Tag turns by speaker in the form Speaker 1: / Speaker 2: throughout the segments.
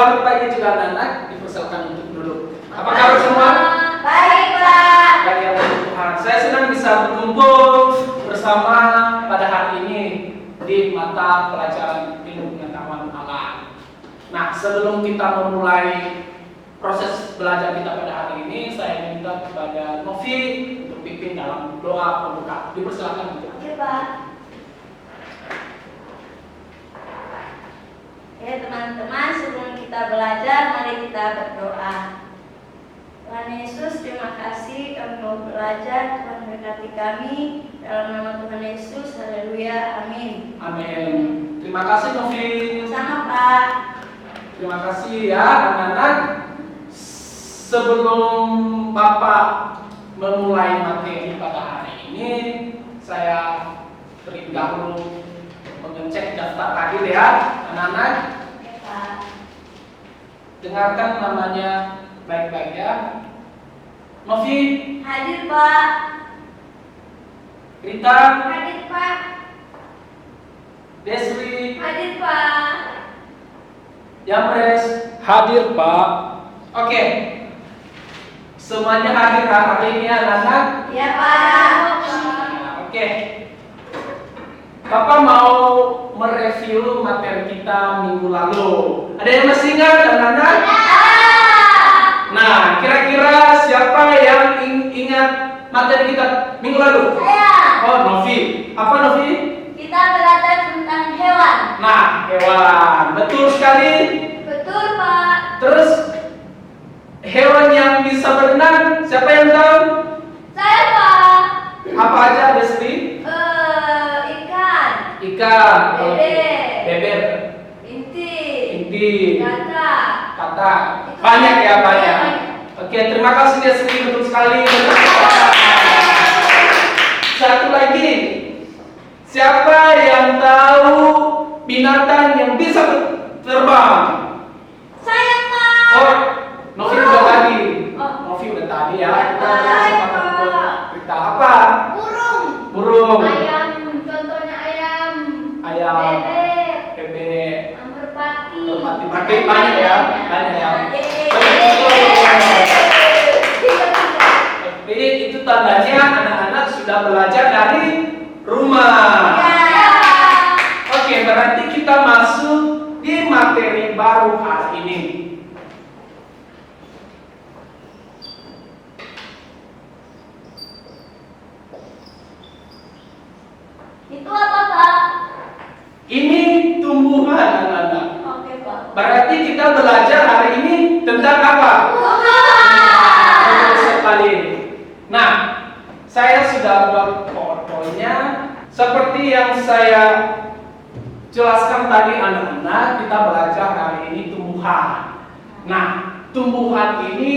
Speaker 1: selamat pagi juga anak-anak. Dipersilakan untuk duduk. Apa kabar semua?
Speaker 2: Baik, Pak.
Speaker 1: Baik ya Tuhan. Saya senang bisa berkumpul bersama pada hari ini di mata pelajaran ilmu pengetahuan alam. Nah, sebelum kita memulai proses belajar kita pada hari ini, saya minta kepada Novi untuk pimpin dalam doa pembuka. Dipersilakan.
Speaker 2: Oke, Pak. Ya teman-teman, sebelum kita belajar, mari kita berdoa. Tuhan Yesus, terima kasih kami mau belajar. Tuhan berkati kami dalam nama Tuhan Yesus. Haleluya, amin.
Speaker 1: Amin. Terima kasih Novi.
Speaker 2: Sama Pak.
Speaker 1: Terima kasih ya anak-anak. Sebelum Bapak memulai materi pada hari ini, saya terlebih dahulu mengecek daftar hadir ya anak-anak.
Speaker 2: Oke, Pak.
Speaker 1: Dengarkan namanya baik-baik ya. Novi,
Speaker 2: Hadir, Pak.
Speaker 1: Rita,
Speaker 2: Hadir, Pak.
Speaker 1: Desri,
Speaker 2: Hadir, Pak.
Speaker 1: Yamres.
Speaker 3: Hadir, Pak.
Speaker 1: Oke. Semuanya hadir hari ini anak-anak.
Speaker 2: Ya, Pak.
Speaker 1: Nah, oke. Bapak mau mereview materi kita minggu lalu. Ada yang masih ingat anak-anak? Nah, kira-kira siapa yang ingat materi kita minggu lalu?
Speaker 2: Saya.
Speaker 1: Oh, Novi. Apa Novi?
Speaker 2: Kita belajar tentang hewan.
Speaker 1: Nah, hewan. Betul sekali.
Speaker 2: Betul, Pak.
Speaker 1: Terus hewan yang bisa berenang, siapa yang tahu?
Speaker 2: Saya, Pak.
Speaker 1: Apa aja, Desri?
Speaker 2: Ikan.
Speaker 1: Ikan.
Speaker 2: Bebek.
Speaker 1: Bebek.
Speaker 2: Inti.
Speaker 1: Inti.
Speaker 2: Gata.
Speaker 1: Kata. Banyak ya, banyak. Oke, terima kasih Desri, betul sekali. Satu lagi. Siapa yang tahu binatang yang bisa terbang?
Speaker 2: Saya, Pak.
Speaker 1: Oh, Novi udah tadi.
Speaker 2: Oh.
Speaker 1: Novi udah tadi ya. Kita
Speaker 2: Baik,
Speaker 1: kesempatan
Speaker 2: Pak.
Speaker 1: untuk cerita apa?
Speaker 2: Burung.
Speaker 1: Burung.
Speaker 2: Ayam. Contohnya ayam.
Speaker 1: Ayam.
Speaker 2: Bebek.
Speaker 1: Bebek.
Speaker 2: Merpati.
Speaker 1: Merpati banyak ya. Banyak ya. Tapi itu tandanya anak-anak sudah belajar dari rumah.
Speaker 2: Ya.
Speaker 1: Oke, berarti kita masuk di materi baru hari ini.
Speaker 2: Itu apa, Pak?
Speaker 1: Ini tumbuhan anak-anak.
Speaker 2: Oke, Pak.
Speaker 1: Berarti kita belajar hari ini tentang apa? Betul sekali. Nah, saya sudah buat fotonya seperti yang saya jelaskan tadi anak-anak. Kita belajar hari ini tumbuhan. Nah, tumbuhan ini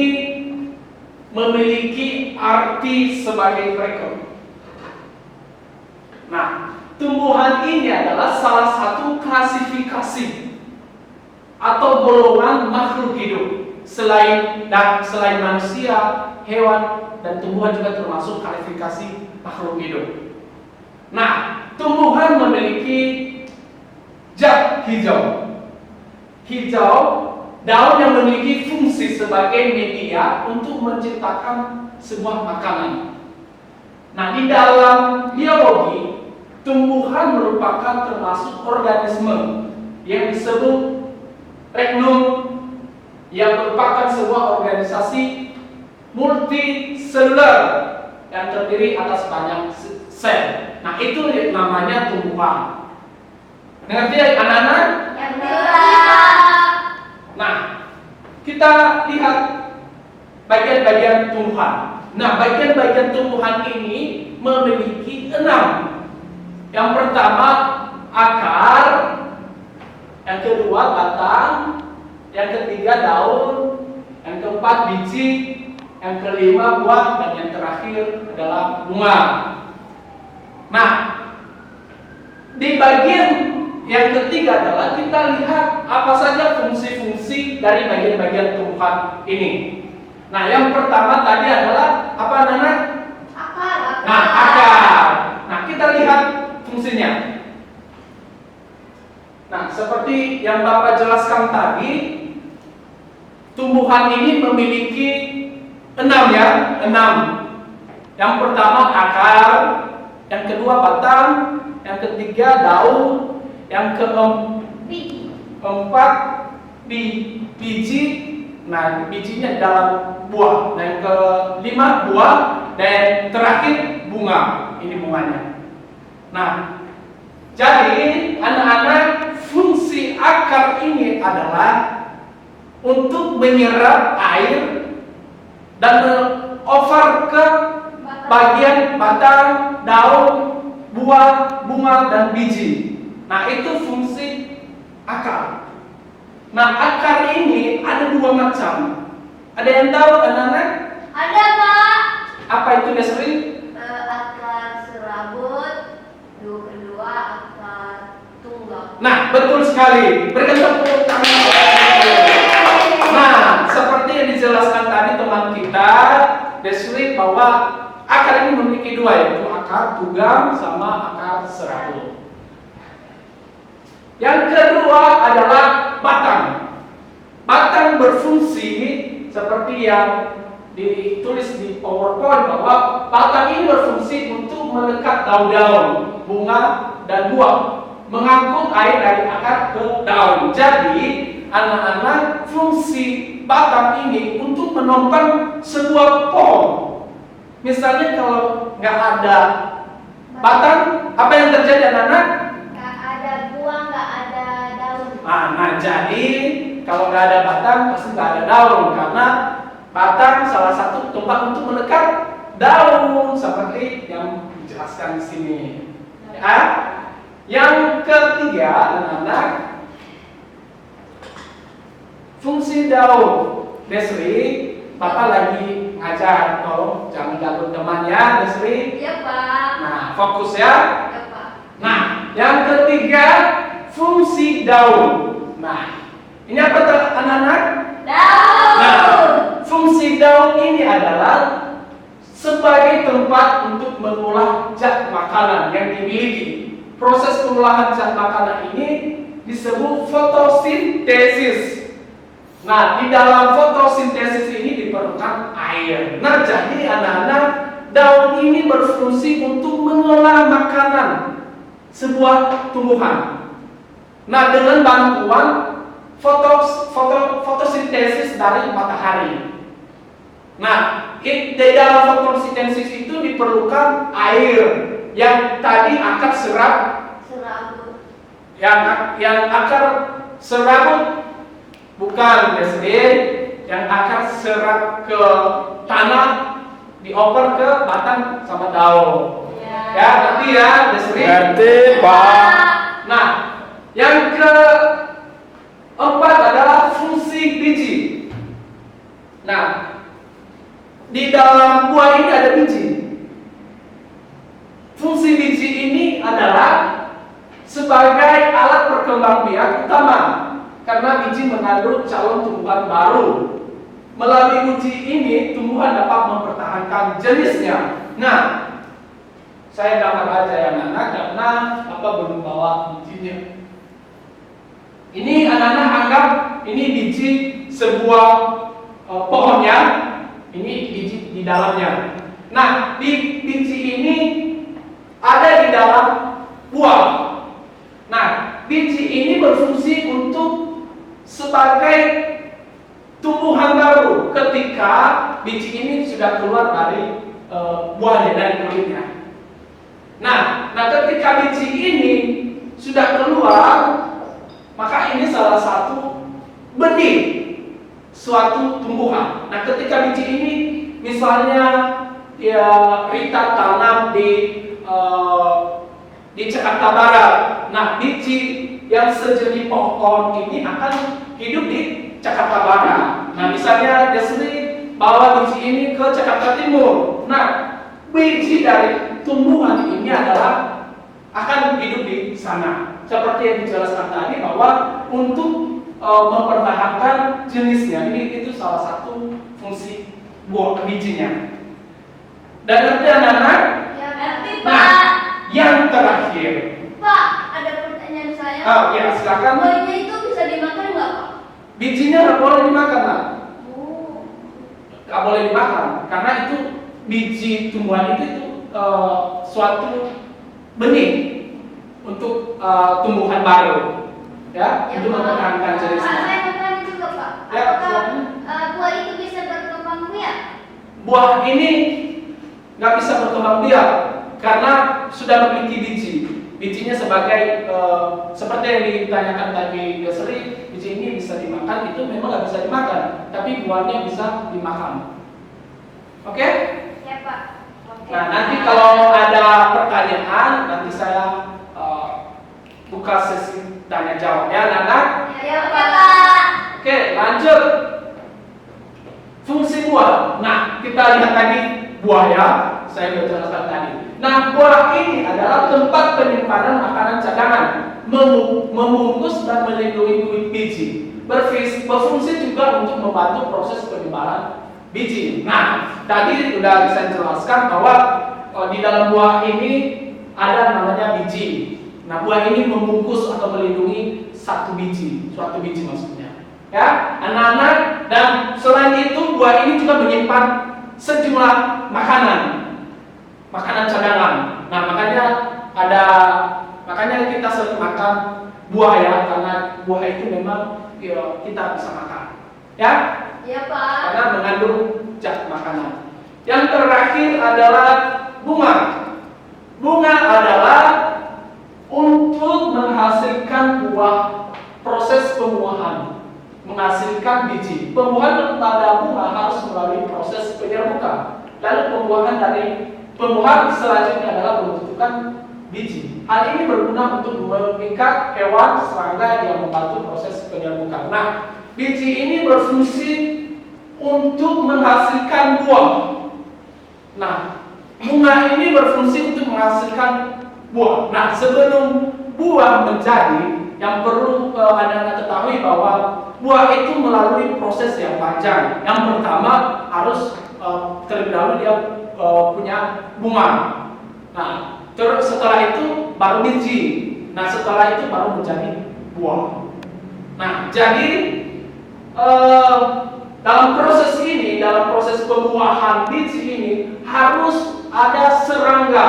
Speaker 1: memiliki arti sebagai berikut. Nah, tumbuhan ini adalah salah satu klasifikasi atau golongan makhluk hidup. Selain manusia, hewan, dan tumbuhan juga termasuk klasifikasi makhluk hidup. Nah, tumbuhan memiliki zat hijau. Hijau, daun yang memiliki fungsi sebagai media untuk menciptakan sebuah makanan. Nah, di dalam biologi, tumbuhan merupakan termasuk organisme yang disebut reknum, yang merupakan sebuah organisasi multiseluler yang terdiri atas banyak sel. Nah, itu namanya tumbuhan. Mengerti ya anak-anak?
Speaker 2: Yang Pak.
Speaker 1: Nah, kita lihat bagian-bagian tumbuhan. Nah, bagian-bagian tumbuhan ini memiliki 6. Yang pertama akar, yang kedua batang, yang ketiga daun, yang keempat biji, yang kelima buah, dan yang terakhir adalah bunga. Nah, di bagian yang ketiga adalah kita lihat apa saja fungsi-fungsi dari bagian-bagian tumbuhan ini. Nah, yang pertama tadi adalah apa Nana?
Speaker 2: Akar.
Speaker 1: Nah, akar. Nah, kita lihat fungsinya. Nah, seperti yang Bapak jelaskan tadi, tumbuhan ini memiliki 6 ya, 6. Yang pertama akar, yang kedua batang, yang ketiga daun, yang keempat biji. Nah, bijinya dalam buah. Nah, yang kelima buah, dan terakhir bunga. Ini bunganya. Nah, jadi anak-anak, fungsi akar ini adalah untuk menyerap air dan over ke bagian batang, daun, buah, bunga, dan biji. Nah, itu fungsi akar. Nah, akar ini ada 2 macam. Ada yang tahu anak-anak?
Speaker 2: Ada, Pak.
Speaker 1: Apa itu Desri?
Speaker 2: Akar serabut, kedua akar tunggal.
Speaker 1: Nah, betul sekali. Berikan tepuk tangan. Nah, seperti yang dijelaskan tadi teman kita, Desri, bahwa akar ini memiliki 2, yaitu akar tunggal sama akar serabut. Yang kedua adalah batang. Batang berfungsi seperti yang ditulis di PowerPoint, bahwa batang ini berfungsi untuk melekat daun-daun, bunga, dan buah, mengangkut air dari akar ke daun. Jadi anak-anak, fungsi batang ini untuk menopang sebuah pohon. Misalnya kalau nggak ada batang, apa yang terjadi anak-anak?
Speaker 2: Nggak ada buah, nggak ada daun.
Speaker 1: Nah, jadi kalau nggak ada batang pasti nggak ada daun, karena batang salah satu tempat untuk menekan daun seperti yang dijelaskan di sini. Ya. Yang ketiga, anak-anak, fungsi daun. Desri, Bapak lagi ngajar, tolong jangan ganggu temannya, Desri.
Speaker 2: Iya, Pak.
Speaker 1: Nah, fokus ya.
Speaker 2: Iya, Pak.
Speaker 1: Nah, yang ketiga, fungsi daun. Nah, ini apa anak-anak?
Speaker 2: Daun.
Speaker 1: Nah, fungsi daun ini adalah sebagai tempat untuk mengolah zat makanan yang dimiliki. Proses pengolahan zat makanan ini disebut fotosintesis. Nah, di dalam fotosintesis ini diperlukan air. Nah, jadi anak-anak, daun ini berfungsi untuk mengolah makanan sebuah tumbuhan. Nah, dengan bantuan fotosintesis dari matahari. Nah, di dalam fotosintesis itu diperlukan air yang tadi akar
Speaker 2: Serabut.
Speaker 1: yang akar serabut bukan Desri, yang akar serap ke tanah dioper ke batang sama daun. Ya, nanti ya Desri.
Speaker 3: Ngerti, Pak.
Speaker 1: Nah, yang keempat adalah fungsi biji. Nah, di dalam buah ini ada biji. Fungsi biji ini adalah sebagai alat perkembangbiak utama, karena biji mengandung calon tumbuhan baru. Melalui biji ini, tumbuhan dapat mempertahankan jenisnya. Nah, saya gambar aja ya anak-anak, karena apa belum bawa bijinya. Ini anak-anak anggap ini biji sebuah pohonnya, ini biji di dalamnya. Nah, di biji ini ada di dalam buah. Nah, biji ini berfungsi untuk sebagai tumbuhan baru ketika biji ini sudah keluar dari buahnya, dari kulitnya. Nah, ketika biji ini sudah keluar, maka ini salah satu benih suatu tumbuhan. Nah, ketika biji ini misalnya ya Rita tanam di Jakarta Barat. Nah, biji yang sejenis pohon ini akan hidup di Jakarta Barat. Nah, misalnya Desri bawa biji ini ke Jakarta Timur. Nah, biji dari tumbuhan ini adalah akan hidup di sana. Seperti yang dijelaskan tadi, bahwa untuk mempertahankan jenisnya, ini itu salah satu fungsi buah bijinya. Dan ngerti anak-anak?
Speaker 2: Ya, ngerti, Pak.
Speaker 1: Nah, yang terakhir.
Speaker 2: Pak, ada pertanyaan saya.
Speaker 1: Oh ya, silakan.
Speaker 2: Buahnya itu bisa dimakan nggak, Pak?
Speaker 1: Bijinya nggak boleh dimakan, Nak. nggak boleh dimakan karena itu biji tumbuhan itu suatu benih untuk tumbuhan baru, ya,
Speaker 2: Ya,
Speaker 1: untuk
Speaker 2: Pak.
Speaker 1: mempertahankan
Speaker 3: Pak,
Speaker 1: jenisnya.
Speaker 3: saya mau tanya juga, Pak.
Speaker 1: Ya,
Speaker 3: Apakah
Speaker 1: silakan.
Speaker 3: buah itu bisa berkembang biak?
Speaker 1: Buah ini nggak bisa berkembang biak karena sudah memiliki biji. Bijinya sebagai seperti yang ditanyakan tadi Desri, biji ini bisa dimakan, itu memang nggak bisa dimakan, tapi buahnya bisa dimakan. Oke?
Speaker 3: Ya, Pak. Oke.
Speaker 1: Nah, nanti kalau ada pertanyaan, nanti saya buka sesi tanya jawab ya, anak-anak.
Speaker 3: Ya, Pak.
Speaker 1: Oke, lanjut. Fungsi buah. Nah, kita lihat tadi buah ya. Saya sudah jelaskan tadi. Nah, buah ini adalah tempat penyimpanan makanan cadangan, membungkus dan melindungi biji. Berfungsi juga untuk membantu proses penyebaran biji. Nah, tadi sudah saya jelaskan bahwa di dalam buah ini ada namanya biji. Nah, buah ini membungkus atau melindungi suatu biji maksudnya. Ya, anak-anak, dan selain itu buah ini juga menyimpan sejumlah makanan cadangan. Nah, makanya kita sering makan buah ya, karena buah itu memang ya, kita bisa makan. Ya,
Speaker 3: Ya, Pak.
Speaker 1: karena mengandung zat makanan. Yang terakhir adalah bunga. Bunga adalah untuk menghasilkan buah, proses pembuahan, menghasilkan biji. Pembuahan pada bunga harus melalui proses penyerbukan. Lalu pembuahan selanjutnya adalah pembentukan biji. Hal ini berguna untuk mengikat hewan serangga yang membantu proses penyerbukan. Nah, biji ini berfungsi untuk menghasilkan buah. Nah, bunga ini berfungsi untuk menghasilkan buah. Nah, sebelum buah menjadi, yang perlu anak-anak ketahui bahwa buah itu melalui proses yang panjang. Yang pertama harus terlebih dahulu dia punya bunga. Nah, terus setelah itu baru biji. Nah, setelah itu baru menjadi buah. Nah, jadi dalam proses pembuahan biji ini harus ada serangga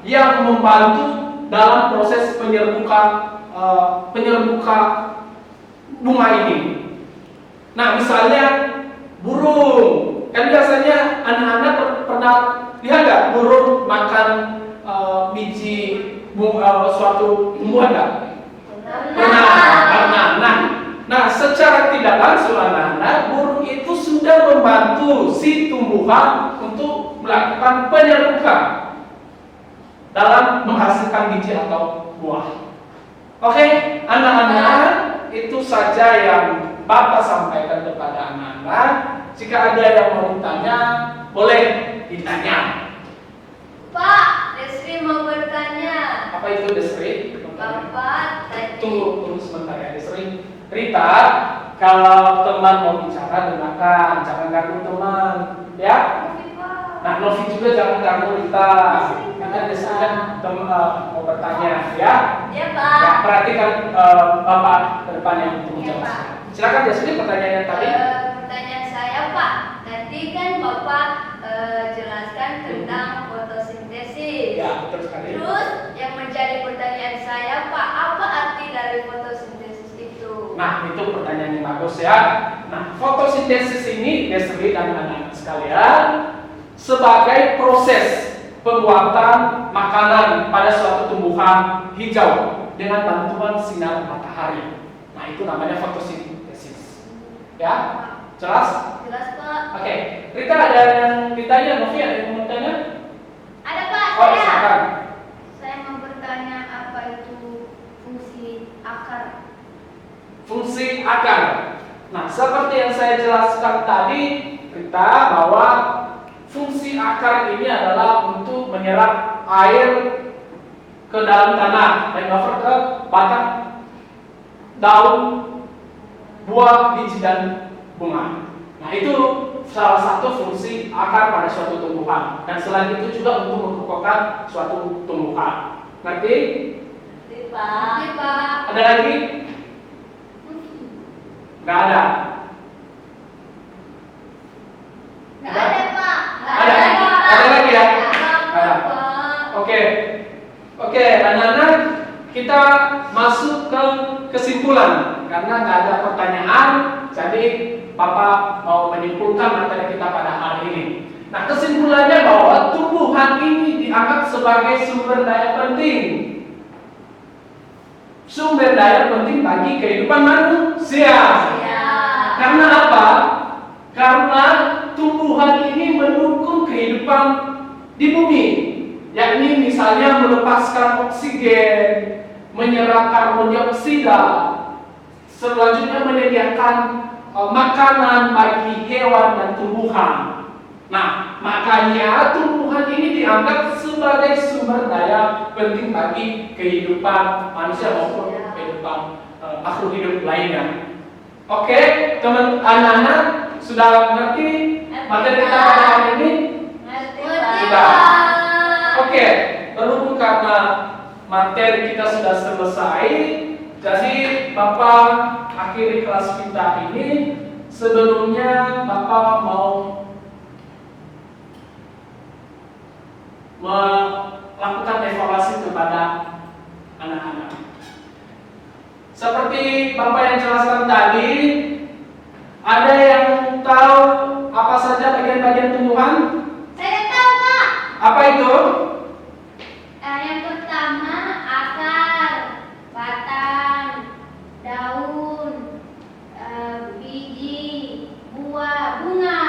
Speaker 1: yang membantu dalam proses penyerbukan bunga ini. Nah, misalnya burung, kan biasanya anak-anak pernah lihat nggak burung makan biji suatu tumbuhan nggak? Pernah. Nah, secara tidak langsung anak-anak, burung itu sudah membantu si tumbuhan untuk melakukan penyerbukan dalam menghasilkan biji atau buah. Oke, anak-anak, itu saja yang Bapak sampaikan kepada anak-anak. Jika ada yang mau ditanya, boleh ditanya.
Speaker 3: Pak, Desri mau bertanya.
Speaker 1: Apa itu Desri?
Speaker 3: Bapak tadi.
Speaker 1: Tunggu sebentar ya Desri. Rita, kalau teman mau bicara dengarkan, jangan ganggu teman, ya.
Speaker 3: Oke, Pak.
Speaker 1: Nah, Novi juga jangan ganggu Rita. Karena Desri kan mau bertanya, ya.
Speaker 3: Ya,
Speaker 1: Ya,
Speaker 3: Pak.
Speaker 1: perhatikan Bapak ke depannya untuk
Speaker 3: Ya,
Speaker 1: menjelaskan.
Speaker 3: Pak.
Speaker 1: Silakan Desri, pertanyaan yang tadi.
Speaker 3: Pertanyaan saya, Pak. Tadi kan Bapak jelaskan tentang fotosintesis.
Speaker 1: Ya, betul sekali.
Speaker 3: Terus yang menjadi pertanyaan saya, Pak, apa arti dari fotosintesis itu?
Speaker 1: Nah, itu pertanyaan yang bagus ya. Nah, fotosintesis ini Desri dan anak-anak sekalian sebagai proses pembuatan makanan pada suatu tumbuhan hijau dengan bantuan sinar matahari. Nah, itu namanya fotosintesis. Ya, jelas?
Speaker 3: Jelas, Pak.
Speaker 1: Oke, Rita ada yang ditanya, Novi ada yang mau tanya?
Speaker 3: Ada, Pak.
Speaker 1: Oh, silakan.
Speaker 3: Saya mau bertanya apa itu fungsi akar.
Speaker 1: Fungsi akar. Nah, seperti yang saya jelaskan tadi, Rita, bahwa fungsi akar ini adalah untuk menyerap air ke dalam tanah, mainover ke batang, daun, buah, biji, dan bunga. Nah, itu salah satu fungsi akar pada suatu tumbuhan. Dan selain itu juga untuk mengokohkan suatu tumbuhan. Ngerti?
Speaker 2: Ngerti, Pak.
Speaker 3: Oke, Pak.
Speaker 1: Ada lagi? Nggak ada. Oke, anak-anak, kita masuk ke kesimpulan karena nggak ada pertanyaan, jadi Papa mau menyimpulkan materi kita pada hari ini. Nah, kesimpulannya bahwa tumbuhan ini dianggap sebagai sumber daya penting. Sumber daya penting bagi kehidupan manusia. Karena apa? Karena tumbuhan ini mendukung kehidupan di bumi, yakni misalnya melepaskan oksigen, menyerap karbon dioksida, selanjutnya menyediakan makanan bagi hewan dan tumbuhan. Nah, makanya tumbuhan ini dianggap sebagai sumber daya penting bagi kehidupan manusia maupun kehidupan makhluk hidup lainnya. Oke, teman anak-anak sudah mengerti materi kita pada hari ini? Sudah. Oke, berhubung karena materi kita sudah selesai, jadi Bapak akhiri kelas kita ini. Sebelumnya Bapak mau melakukan evaluasi kepada anak-anak. Seperti Bapak yang jelaskan tadi, ada yang tahu apa saja bagian-bagian tumbuhan?
Speaker 3: Saya tahu, Pak.
Speaker 1: Apa itu?
Speaker 3: Yang pertama akar, batang, daun, biji, buah, bunga.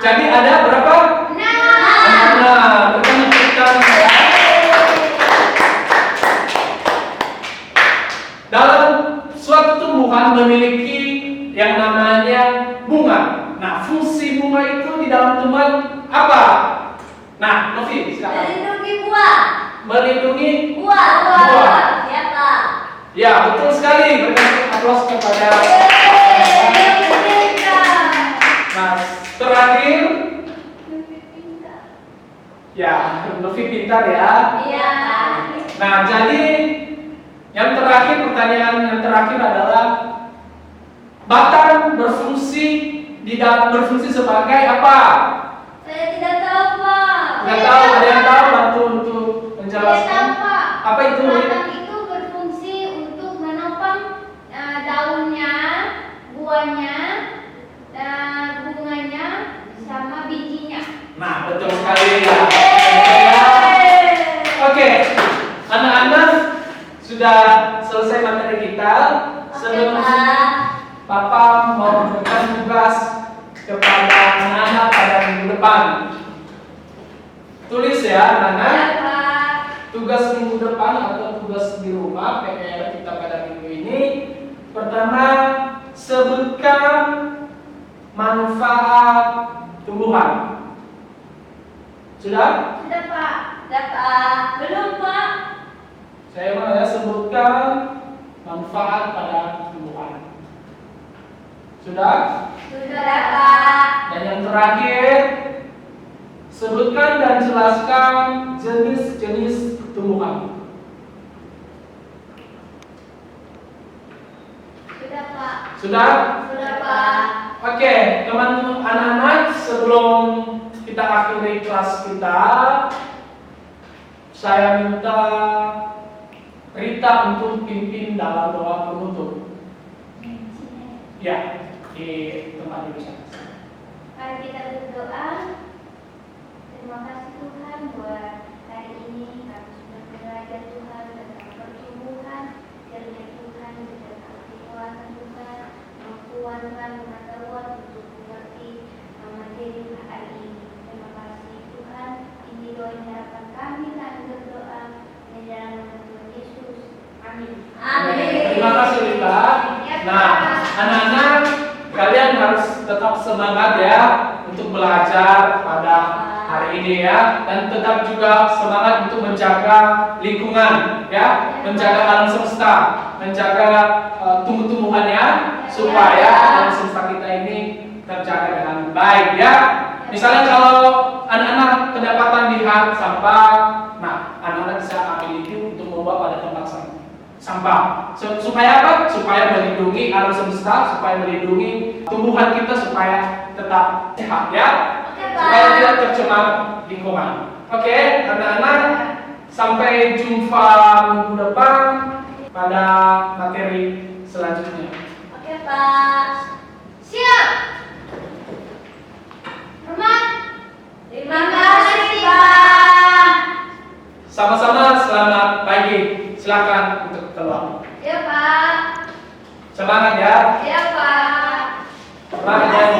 Speaker 1: Jadi ada berapa? Nah, berkali-kali ya. Dalam suatu tumbuhan memiliki yang namanya bunga. Nah, fungsi bunga itu di dalam tumbuhan apa? Nah, Novi, silakan.
Speaker 2: Melindungi buah.
Speaker 1: Melindungi
Speaker 2: Buah.
Speaker 1: Buah.
Speaker 2: Ya, Pak.
Speaker 1: Ya, betul sekali. Berikan aplaus kepada. Nah, terakhir, ya, Novi pintar ya.
Speaker 2: Iya.
Speaker 1: Nah, jadi yang terakhir, pertanyaan yang terakhir adalah batang berfungsi sebagai apa?
Speaker 3: Saya tidak tahu, Pak.
Speaker 1: Nggak tahu, ada yang tahu bantu untuk menjelaskan?
Speaker 3: Saya tahu, Pak.
Speaker 1: Apa itu?
Speaker 3: Batang itu berfungsi untuk menopang daunnya, buahnya, bunganya, sama bijinya.
Speaker 1: Nah, betul sekali ya. Oke, anak-anak sudah selesai materi kita. Sebelum Papa mau memberikan tugas kepada anak-anak pada minggu depan. Tulis ya, anak-anak.
Speaker 3: Ya, Pak.
Speaker 1: Tugas minggu depan atau tugas di rumah PR kita pada minggu ini. Pertama, sebutkan manfaat tumbuhan. Sudah?
Speaker 3: Sudah, Pak.
Speaker 2: Dapat.
Speaker 3: Belum, Pak.
Speaker 1: Saya mau ya sebutkan manfaat pada tumbuhan. Sudah?
Speaker 3: Sudah, Pak.
Speaker 1: Dan yang terakhir, sebutkan dan jelaskan jenis-jenis tumbuhan.
Speaker 3: Sudah, Pak.
Speaker 1: Sudah?
Speaker 3: Sudah, Pak.
Speaker 1: Oke, teman-teman anak-anak, sebelum kita akhiri kelas kita, saya minta Rita untuk pimpin dalam doa penutup. Ya, di tempat duduk sana.
Speaker 3: Mari kita berdoa. Terima kasih Tuhan buat hari ini kami sudah belajar Tuhan tentang pertumbuhan. Kiranya Tuhan berikan kekuatan Tuhan, kemampuan Tuhan, pengetahuan untuk mengerti materi hari ini. Terima kasih Tuhan. Ini doa dan harapan kami. Kami berdoa di dalam nama Tuhan Yesus. Amin.
Speaker 1: Terima kasih Rita. Nah, anak-anak, kalian harus tetap semangat ya untuk belajar pada hari ini ya, dan tetap juga semangat untuk menjaga lingkungan ya, menjaga alam semesta, menjaga tumbuh-tumbuhannya supaya alam semesta kita ini terjaga dengan baik ya. Misalnya kalau anak-anak kedapatan lihat sampah, nah anak-anak bisa ambil itu untuk membawa pada tempat sampah. Supaya apa? Supaya melindungi alam semesta, supaya melindungi tumbuhan kita supaya tetap sehat ya. Supaya tidak tercemar lingkungan. Oke, anak-anak, Sampai jumpa minggu depan pada materi selanjutnya.
Speaker 2: Oke, Pak.
Speaker 3: Siap. Hormat.
Speaker 2: Terima kasih, Pak.
Speaker 1: Sama-sama, selamat pagi. Silakan untuk keluar.
Speaker 3: Ya, Pak.
Speaker 1: Semangat ya.
Speaker 3: Ya, Pak.
Speaker 1: Semangat ya.